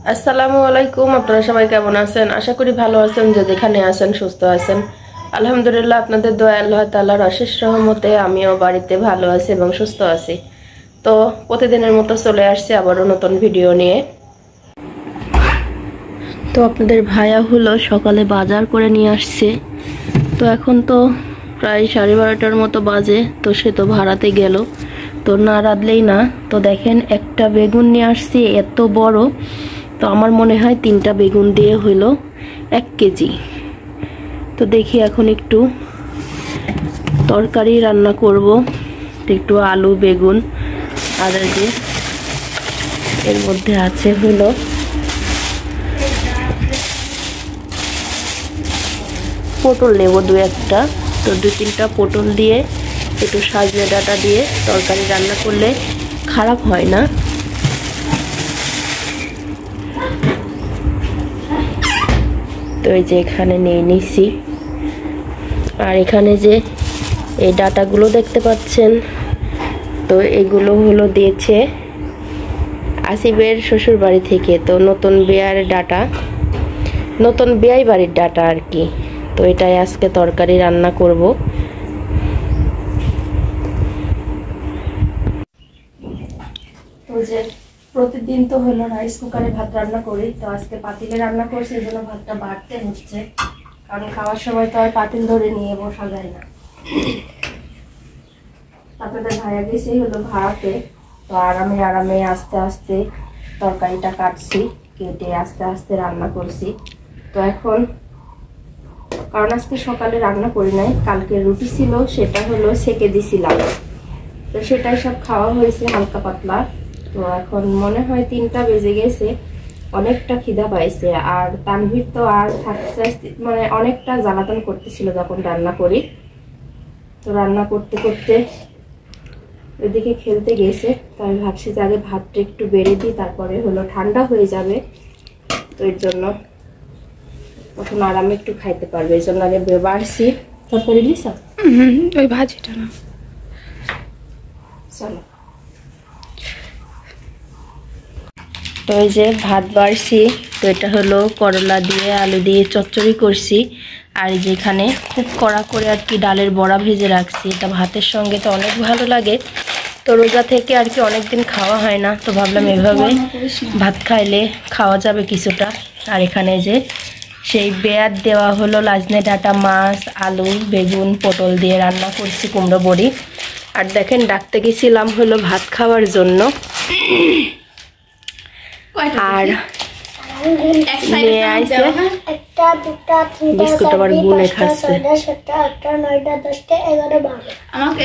আসসালামু আলাইকুম। আপনারা সবাই কেমন আছেন? আশা করি ভালো আছেন। যে যেখানে আছেন সুস্থ আছেন। আলহামদুলিল্লাহ, আপনাদের দোয়া আল্লাহ তাআলার অশেষ রহমতে আমিও বাড়িতে ভালো আছি এবং সুস্থ আছি। তো প্রতিদিনের মতো চলে আসছে আবারও নতুন ভিডিও নিয়ে। তো আপনাদের ভাইয়া হলো সকালে বাজার করে নিয়ে আসছে। তো এখন তো প্রায় 12:30টার মতো বাজে। তো সে তো ভাড়াতে গেল, তো না রাঁধলেই না। তো দেখেন একটা বেগুন নিয়ে আসছি এত বড়। তো আমার মনে হয় 3টা বেগুন দিয়ে হইল 1 কেজি। তো দেখি এখন একটু তরকারি রান্না করব। একটু আলু বেগুন আর যে এর মধ্যে আছে হলো পটল নেব 2-1টা। তো 2-3টা পটল দিয়ে একটু সজনে ডাঁটা দিয়ে তরকারি রান্না করলে খারাপ হয় না। তো এই যে এখানে নিয়ে নিছি। আর এখানে যে এই ডাটাগুলো দেখতে পাচ্ছেন, তো এগুলো হলো দিয়েছে আসিফের শ্বশুর বাড়ি থেকে। তো নতুন বিয়ার ডাটা, নতুন বিয়াই বাড়ির ডাটা আর কি। তো এটাই আজকে তরকারি রান্না করব। তো যে প্রতিদিন তো হলো রাইস কুকারে ভাত রান্না করি, তো আজকে পাতিলে রান্না করছি, এই জন্য ভাতটা বাড়তে হচ্ছে, কারণ খাওয়ার সময় তো আর পাতিল ধরে নিয়ে বসা যায় না। আপনাদের ভাইয়া গেছেই হলো ভাড়াতে। তো আরামে আরামে আস্তে আস্তে তরকারিটা কাটছি, কেটে আস্তে আস্তে রান্না করছি। তো এখন কারণ আজকে সকালে রান্না করি নাই, কালকে রুটি ছিল সেটা হলো সেকে দিছিলাম। তো সেটাই সব খাওয়া হয়েছে হালকা পাতলা। তো এখন মনে হয় 3টা বেজে গেছে, অনেকটা খিদা পাইছে। আর তানভীর তো আর থাকতে মানে অনেকটা জ্বালাতন করতেছিল যখন রান্না করি। তো রান্না করতে করতে ওইদিকে খেলতে গেছে। তো আমি ভাবছি যে আগে ভাতটা একটু বেড়ে দিই, তারপরে হলো ঠান্ডা হয়ে যাবে। তো এর জন্য তখন আরামে একটু খাইতে পারবে, এই জন্য আগে বাড়ছি। তারপরে লিসা ওই ভাজিটা না, চলো। তো এই যে ভাত বাড়ছি। তো এটা হলো করলা দিয়ে আলু দিয়ে চচ্চড়ি করছি। আর যেখানে খুব কড়া করে আর কি ডালের বড়া ভেজে রাখছি, এটা ভাতের সঙ্গে তো অনেক ভালো লাগে। তো রোজা থেকে আর কি অনেকদিন খাওয়া হয় না, তো ভাবলাম এভাবে ভাত খাইলে খাওয়া যাবে কিছুটা। আর এখানে যে সেই বেয়ার দেওয়া হলো লাজনে ডাঁটা মাছ, আলু বেগুন পটল দিয়ে রান্না করছি, কুমড়ো বড়ি। আর দেখেন ডাকতে গেছিলাম হলো ভাত খাওয়ার জন্য। আর বিস্কুট আবার গুনে খাচ্ছে।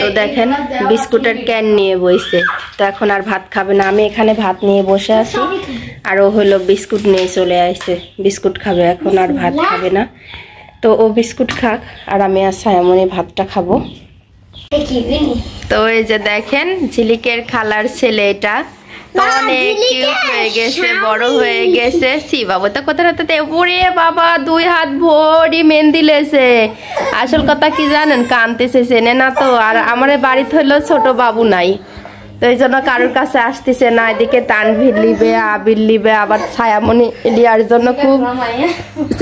তো দেখেন বিস্কুটের ক্যান নিয়ে বসে। তো এখন আর ভাত খাবে না, আমি এখানে ভাত নিয়ে বসে আছি আর ও হলো বিস্কুট নিয়ে চলে আসছে, বিস্কুট খাবে, এখন আর ভাত খাবে না। তো ও বিস্কুট খাক আর আমি আর সায়ামনি ভাতটা খাবো। তো এই যে দেখেন ঝিলিকের খালার ছেলে, এটা অনেক কিউট হয়ে গেছে, বড় হয়ে গেছে। সি বাবু তো কোথায় ওরে বাবা 2 হাত ভরি মেহেন্দি লেছে। আসল কথা কি জানেন, কানতেছে, চেনে না তো। আর আমার বাড়িতে হলো ছোট বাবু নাই, তো এই জন্য কারোর কাছে আসতেছে না। এদিকে তানভীর লিবে, আবির লিবে, আবার ছায়ামণি লিয়ার জন্য খুব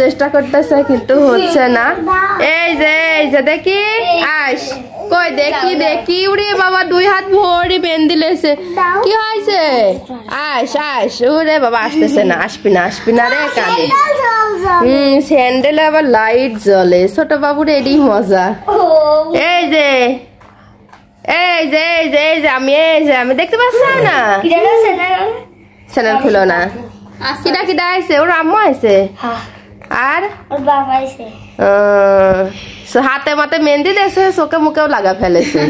চেষ্টা করতেছে, কিন্তু হচ্ছে না। এই যে দেখি আস কই, দেখি উড়ে বাবা 2 হাত ভরি মেহেন্দি লেছে। কি হয়েছে? আস উড়ে বাবা, আসতেছে না। আসবি না রে, কাঁদে। স্যান্ডেল আবার লাইট জ্বলে, ছোট বাবুর এডি মজা। এই যে আমি দেখতে পাচ্ছি না, চ্যানেল খুলো না। কিডা আইছে? ওর আম্মু আইছে আর ওর বাবা আইছে। হাতে মাতে মেহেন্দি দিয়েছে, চোখে মুখেও লাগা ফেলেছে।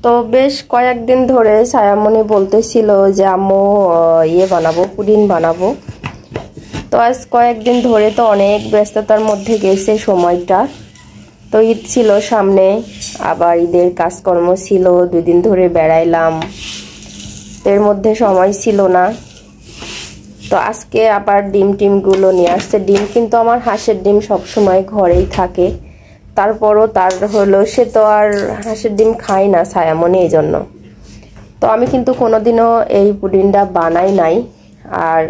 তো বেশ কয়েকদিন ধরে ছায়ামণি বলতেছিল যে আম্মু বানাবো, পুডিং বানাবো। তো আজ কয়েকদিন ধরে তো অনেক ব্যস্ততার মধ্যে গেছে সময়টা। তো ঈদ ছিল সামনে, আবার ঈদের কাজকর্ম ছিল, 2 দিন ধরে বেড়াইলাম, এর মধ্যে সময় ছিল না। তো আজকে আবার ডিমগুলো নিয়ে আসছে। ডিম কিন্তু আমার হাঁসের ডিম সবসময় ঘরেই থাকে, তারপরও তার হলো সে তো আর হাঁসের ডিম খায় না ছায়ামণি, এই জন্য। তো আমি কিন্তু কোনোদিনও এই পুডিংটা বানাই নাই। আর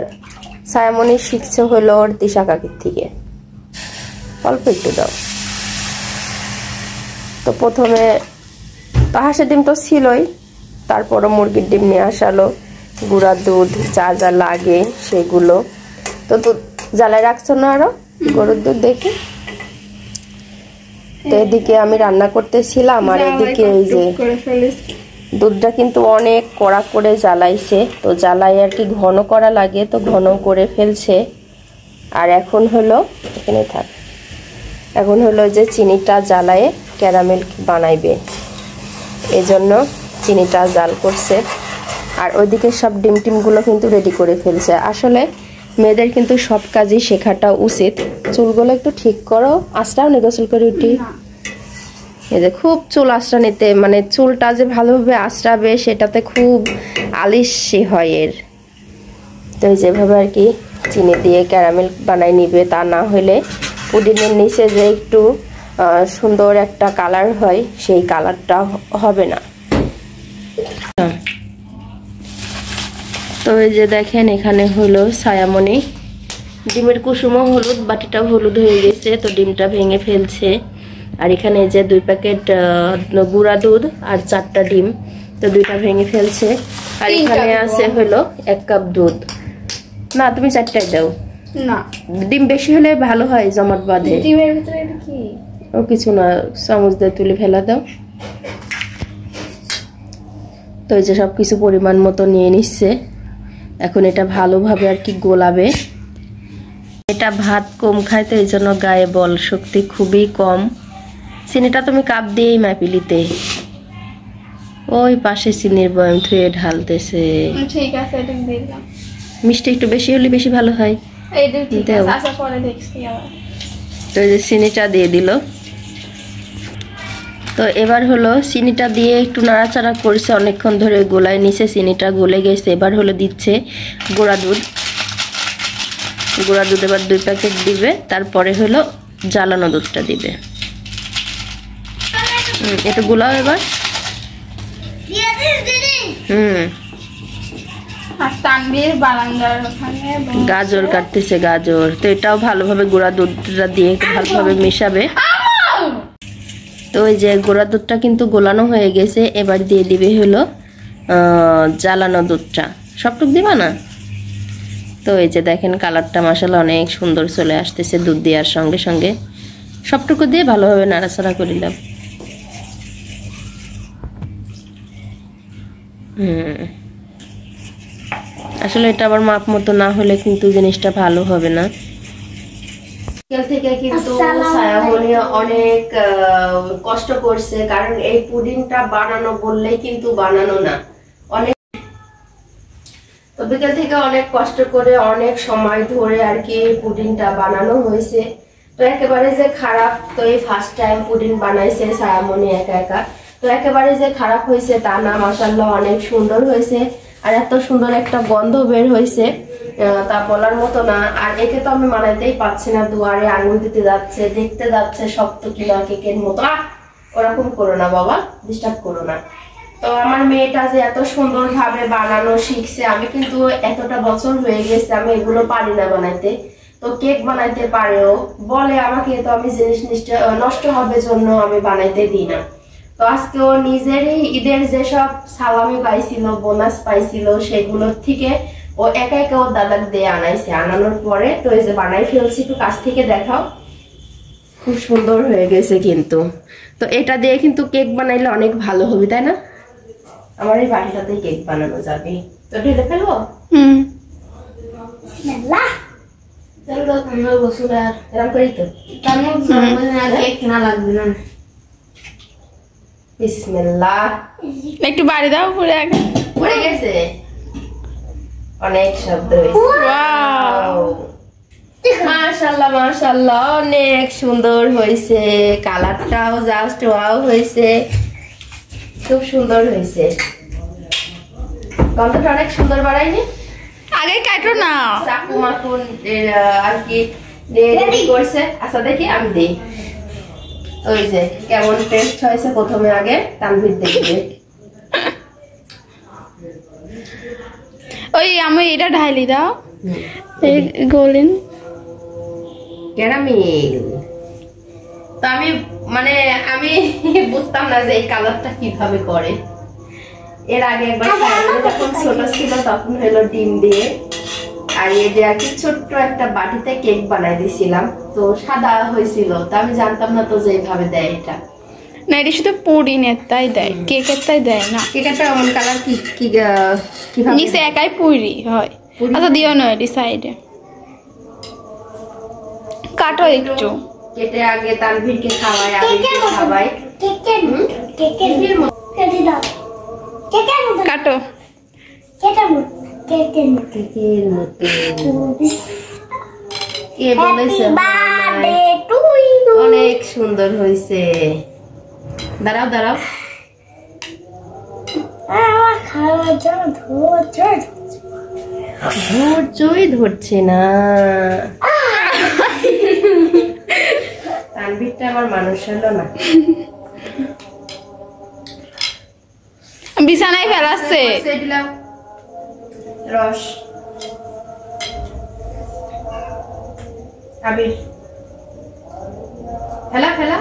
সায়ামনি শিখছে হলো ওর দিশা কাকির থেকে। অল্প একটু দাও। তো প্রথমে হাঁসের ডিম তো ছিলই, তারপরও মুরগির ডিম নিয়ে আসালো, গুঁড়া দুধ, যা যা লাগে সেগুলো। তো দুধ জ্বালায় রাখছো না আরো গরুর দুধ দেখে? তো এদিকে আমি রান্না করতেছিলাম আর এদিকে এই যে দুধটা কিন্তু অনেক কড়া করে জ্বালাইছে। তো জ্বালাই আর কি ঘন করা লাগে, তো ঘন করে ফেলছে। আর এখন হলো এখানে থাক, এখন হলো যে চিনিটা জ্বালায়ে ক্যারামেল বানাইবে, এজন্য চিনিটা জাল করছে। আর ওইদিকে সব ডিম টিমগুলো কিন্তু রেডি করে ফেলছে। আসলে মেয়েদের কিন্তু সব কাজই শেখাটা উচিত। চুলগুলো একটু ঠিক করো, আঁচড়াও নি গোসল করে উঠি। এই যে খুব চুল আঁচড়ানিতে, মানে চুলটা যে ভালোভাবে আঁচড়াবে সেটাতে খুব আলিশি হয় এর। তো যেভাবে আর কি চিনি দিয়ে ক্যারামেল বানাই নিবে, তা না হলে পুডিংয়ের নিচে যে একটু সুন্দর একটা কালার হয় সেই কালারটা হবে না। তো এই যে দেখেন এখানে হলো ছায়ামণি ডিমের কুসুমও হলুদ, বাটিটা হলুদ হয়ে গেছে, তো ডিমটা ভেঙে ফেলছে। আর এখানে যে 2 প্যাকেট গুঁড়া দুধ আর 4টা ডিম, তো 2টা ভেঙে ফেলছে। আর এখানে আছে হলো 1 কাপ দুধ। না তুমি 4টাই দাও না, ডিম বেশি হলে ভালো হয়, জমাট বাঁধে। ডিমের ভিতরে এটা কি? ও কিছু না, চামচ দিয়ে তুলে ফেলা দাও। তো এই যে সবকিছু পরিমাণ মতো নিয়ে নিচ্ছে। এখন এটা ভালোভাবে আর কি গোলাবে। এটা ভাত কম খায়, তো এই জন্য গায়ে বল শক্তি খুবই কম। চিনিটা তুমি কাপ দিয়েই মাপিলিতে, ওই পাশে চিনির বয়াম ধুয়ে ঢালতেছে। ঠিক আছে, এটা দিলাম। মিষ্টি একটু বেশি হলে বেশি ভালো হয়। এইটা ঠিক আছে, আচ্ছা পরে দেখছি আবার। তো এই যে চিনিটা দিয়ে দিল। তো এবার হলো চিনিটা দিয়ে একটু নাড়াচাড়া করছে অনেকক্ষণ ধরে, গোলায় নিচে চিনিটা গলে গেছে। এবার হলো দিচ্ছে গুঁড়া দুধ। গুঁড়া দুধ এবার 2 প্যাকেট দিবে, তারপরে হলো জ্বালানো দুধটা দিবে। এটা গুলাও এবার। গাজর কাটতেছে, গাজর। তো এটাও ভালোভাবে গুঁড়া দুধটা দিয়ে ভালোভাবে মিশাবে। তো ওই যে গুঁড়া দুধটা কিন্তু গোলানো হয়ে গেছে। এবার দিয়ে দিবে হলো জ্বালানো দুধটা। সবটুক দিবা না? তো এই যে দেখেন কালারটা মাশাআল্লাহ অনেক সুন্দর চলে আসতেছে দুধ দেওয়ার সঙ্গে সঙ্গে। সবটুকু দিয়ে ভালোভাবে নাড়াচাড়া করিলাম। আসলে এটা আবার মাপ মতো না হলে কিন্তু জিনিসটা ভালো হবে না। থেকে কিন্তু ছায়ামণি অনেক কষ্ট করছে, কারণ এই পুডিংটা বানানো বললেই কিন্তু বানানো না, অনেক। তো বিকেল থেকে অনেক কষ্ট করে অনেক সময় ধরে আর কি পুডিংটা বানানো হয়েছে। তো একেবারে যে খারাপ, তো এই ফার্স্ট টাইম পুডিং বানাইছে ছায়ামণি একা একা, তো একেবারে যে খারাপ হয়েছে তা না, মাশাআল্লাহ অনেক সুন্দর হয়েছে। আর এত সুন্দর একটা গন্ধ বের হয়েছে, তা বলার মতো না। আর একে তো আমি মানাইতেই পারছি না, দুয়ারে আঙুল দিতে যাচ্ছে, দেখতে যাচ্ছে শক্ত কিনা কেকের মতো। ওরকম করো না বাবা, ডিস্টার্ব করো না। তো আমার মেয়েটা যে এত সুন্দর ভাবে বানানো শিখছে, আমি কিন্তু এতটা বছর হয়ে গেছে আমি এগুলো পারি না বানাইতে। তো কেক বানাইতে পারেও বলে আমাকে, তো আমি জিনিস নষ্ট হবে জন্য আমি বানাইতে দিই না। তো আজকে ও নিজেরই ঈদের যেসব সালামি পাইছিল, বোনাস পাইছিল, সেগুলোর থেকে ও একা একা ওর দাদাকে দিয়ে আনাইছে। আনানোর পরে তো এই যে বানাই ফেলছি, একটু কাছ থেকে দেখাও, খুব সুন্দর হয়ে গেছে কিন্তু। তো এটা দিয়ে কিন্তু কেক বানাইলে অনেক ভালো হবে, তাই না? আমার এই বাটিটাতে কেক বানানো যাবে। তো ঢেলে ফেলবো। একটু বাড়ি দাও, পরে আগে পড়ে গেছে, অনেক শব্দ হয়েছে। মাশাআল্লাহ মাশাআল্লাহ অনেক সুন্দর হয়েছে, কালারটাও জাস্ট ওয়াও হয়েছে, খুব সুন্দর হয়েছে। গন্ধটা অনেক সুন্দর বাড়াইনি? আগে কাটো না, চাকু মাকুন আর কি রেডি করছে। আচ্ছা দেখি আমি দিই। ওই যে কেমন টেস্ট হয়েছে প্রথমে আগে তানভীর দেখবে। ওই আমি এটা ঢাইলি দাও এই গোল্ডেন ক্যারামেল। তো আমি মানে আমি বুঝতাম না যে এই কালারটা কিভাবে করে। এর আগে একবার যখন ছোট ছিল তখন হলো ডিম দিয়ে আর এই যে আর কি ছোট্ট একটা বাটিতে কেক বানাই দিয়েছিলাম, তো সাদা হয়েছিল। তো আমি জানতাম না তো যে এইভাবে দেয় এটা। না এটা শুধু পুডিনের তাই দেয়, কেকের তাই দেয় না। কেকটা এমন কালার কি কিভাবে নিচে একাই পুরি হয়। আচ্ছা দিও না এটি সাইডে কাটো একটু কেটে আগে তানভীরকে খাওয়াই, আবিরকে খাওয়াই। কাটো কেকের মতো কে বলেছে অনেক সুন্দর হয়েছে। দাঁড়াও দাঁড়াও, ধৈর্যই ধরছে না। তানভীরটা আমার মানুষ হলো না, বিছানায় ফেলাচ্ছে রস। আবির ফেলা ফেলা।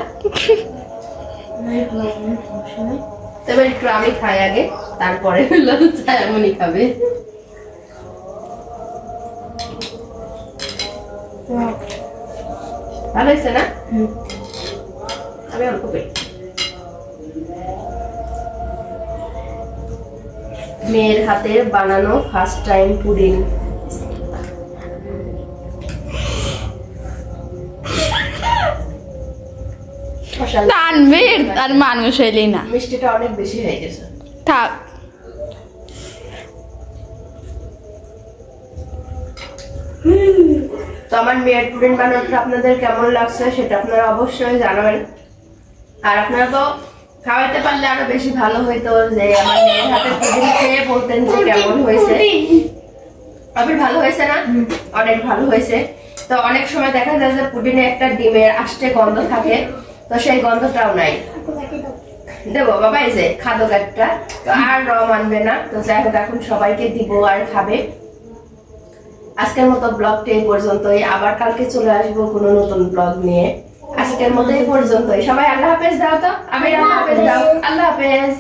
তবে একটু আমি খাই আগে, তারপরে এমনই খাবে। ভালো হয়েছে না? আমি অল্প করি। মেয়ের হাতের বানানো ফার্স্ট টাইম পুডিং। তানভীর আর মানুষ হইলি না, মিষ্টিটা অনেক বেশি হয়ে গেছে। থাক তো আমার মেয়ের পুডিং বানানোটা আপনাদের কেমন লাগছে সেটা আপনারা অবশ্যই জানাবেন। আর আপনারা তো খাওয়াতে পারলে আরো বেশি ভালো হইতো, যে আমার মেয়ের হাতের পুডিং খেয়ে বলতেন যে কেমন হয়েছে। আবির ভালো হয়েছে না? অনেক ভালো হয়েছে। তো অনেক সময় দেখা যায় যে পুডিংয়ে একটা ডিমের আষ্টে গন্ধ থাকে, তো সেই গন্ধটাও নাই। দেবো বাবা, এই যে খাদক একটা, তো আর মানবে না। তো যাই হোক এখন সবাইকে দিব আর খাবে। আজকের মতো ব্লগটা এই পর্যন্তই, আবার কালকে চলে আসবো কোনো নতুন ব্লগ নিয়ে। আজকের মতো এই পর্যন্তই, সবাই আল্লাহ হাফেজ দাও। তো আমি আল্লাহ হাফেজ দাও। আল্লাহ হাফেজ।